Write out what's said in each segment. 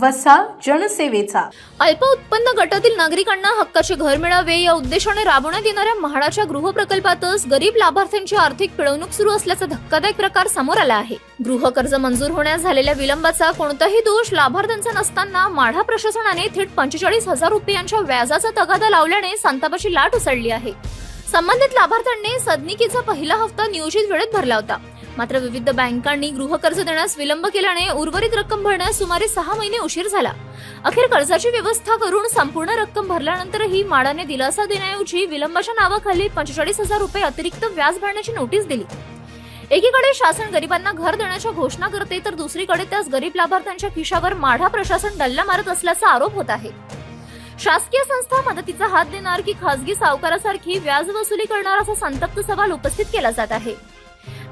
वसा जनसेवेचा. अल्प उत्पन्न गटातील नागरिकांना हक्काचे घर मिळावे या उद्देशाने राबवण्यात येणाऱ्या म्हाडाच्या गृह प्रकल्पातच गरीब लाभार्थ्यांची आर्थिक पिळवणूक सुरू असल्याचा धक्कादायक प्रकार समोर आला आहे. गृह कर्ज मंजूर होण्यास झालेल्या विलंबाचा कोणताही दोष लाभार्थ्यांचा नसताना म्हाडा प्रशासनाने थेट 45,000 रुपयांच्या व्याजाचा तगादा लावल्याने संतापाची लाट उसळली आहे. संबंधित लाभार्थ्यांनी सदनिकेचा पहिला हप्ता नियोजित वेळेत भरला होता. मात्र विविध बँकांनी गृह कर्ज देण्यास विलंब केल्याने उर्वरित रक्कम भरण्यास सुमारे 6 महिने उशीर झाला. अखेर कर्जाची व्यवस्था करून संपूर्ण रक्कम भरल्यानंतरही म्हाडाने दिलासा देण्याऐवजी विलंबाच्या नावाखाली 45,000 रुपये अतिरिक्त व्याज भरण्याची नोटीस दिली. एकीकडे शासन गरिबांना घर देण्याच्या घोषणा करते तर दुसरीकडे त्याच गरीब लाभार्थ्यांच्या खिशावर म्हाडा प्रशासन डल्ला मारत असल्याचा आरोप होत आहे. शासकीय संस्था मदतीचा हात देणार की खासगी सावकारासारखी व्याज वसुली करणार असा संतप्त सवाल उपस्थित केला जात आहे.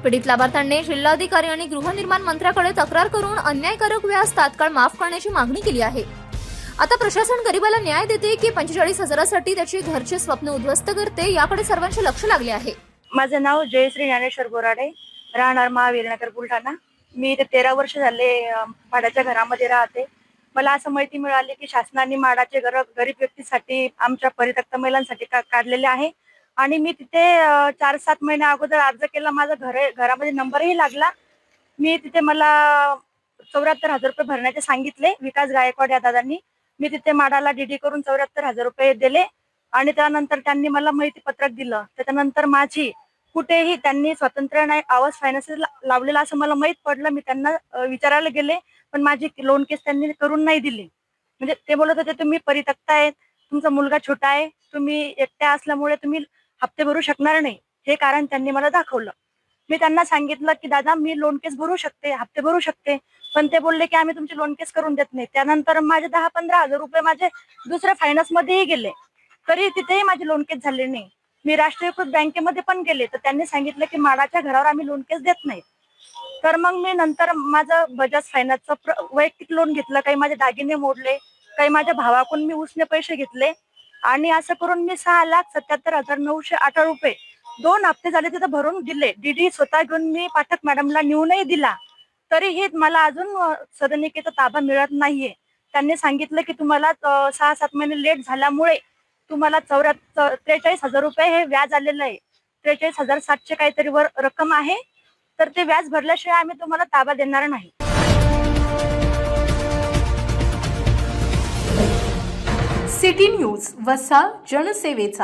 पीडित लाभार्थ्यांनी जिल्हाधिकारी आणि गृहनिर्माण मंत्र्याकडे तक्रार करून अन्यायकारक व्याज तात्काळ माफ करण्याची मागणी केली आहे. आता प्रशासन गरिबाला न्याय देते की 45,000साठी त्याची घरचे स्वप्न उद्ध्वस्त करते याकडे सर्वांचे लक्ष लागले आहे. माझे नाव जयश्री ज्ञानेश्वर बोराडे, राहणार महावीरनगर, बुलढाणा. मी इथे 13 वर्ष झाले म्हाडाच्या घरामध्ये राहते. मला असं माहिती मिळाली की शासनाने म्हाडाचे घर गरीब व्यक्तीसाठी आमच्या परित्यक्त महिलांसाठी काढलेले आहे आणि मी तिथे 4-7 महिन्या अगोदर अर्ज केला. माझा घरामध्ये नंबरही लागला. मी तिथे मला 74,000 रुपये भरण्याचे सांगितले विकास गायकवाड या दादांनी. मी तिथे म्हाडाला डीडी करून 74,000 रुपये दिले आणि त्यानंतर त्यांनी मला माहिती पत्रक दिलं. त्याच्यानंतर माझी कुठेही त्यांनी स्वतंत्र नाही आवाज फायनान्स लावलेला असं मला माहित पडलं. मी त्यांना विचारायला गेले पण माझी लोन केस त्यांनी करून नाही दिली. म्हणजे ते बोलत होते तुम्ही परित्यक्त आहेत, तुमचा मुलगा छोटा आहे, तुम्ही एकट्या असल्यामुळे तुम्ही हप्ते भरू शकणार नाही, हे कारण त्यांनी मला दाखवलं. मी त्यांना सांगितलं की दादा मी लोन केस भरू शकते, हप्ते भरू शकते, पण ते बोलले की आम्ही तुमची लोन केस करून देत नाही. त्यानंतर माझे 10-15,000 रुपये माझे दुसऱ्या फायनान्स मध्येही गेले, तरी तिथेही माझी लोन केस झाली नाही. मी राष्ट्रीयकृत बँकेमध्ये पण गेले तर त्यांनी सांगितलं की म्हाडाच्या घरावर आम्ही लोन केस देत नाही. तर मग मी नंतर माझं बजाज फायनान्सचं वैयक्तिक लोन घेतलं, काही माझे दागिने मोडले, काही माझ्या भावाकडून मी उसने पैसे घेतले आणि असं करून मी 6,77,918 रुपये 2 हप्ते झाले तिथं भरून दिले. डीडी स्वतः घेऊन मी पाठक मॅडमला नेऊनही दिला, तरीही मला अजून सदनिकेचा ताबा मिळत नाहीये. त्यांनी सांगितलं की तुम्हाला 6-7 महिने लेट झाल्यामुळे तुम्हाला 43,000 रुपये हे व्याज आलेलं आहे. 43,700 काहीतरी वर रक्कम आहे, तर ते व्याज भरल्याशिवाय आम्ही तुम्हाला ताबा देणार नाही. सिटी न्यूज वसा जनसेवेचा.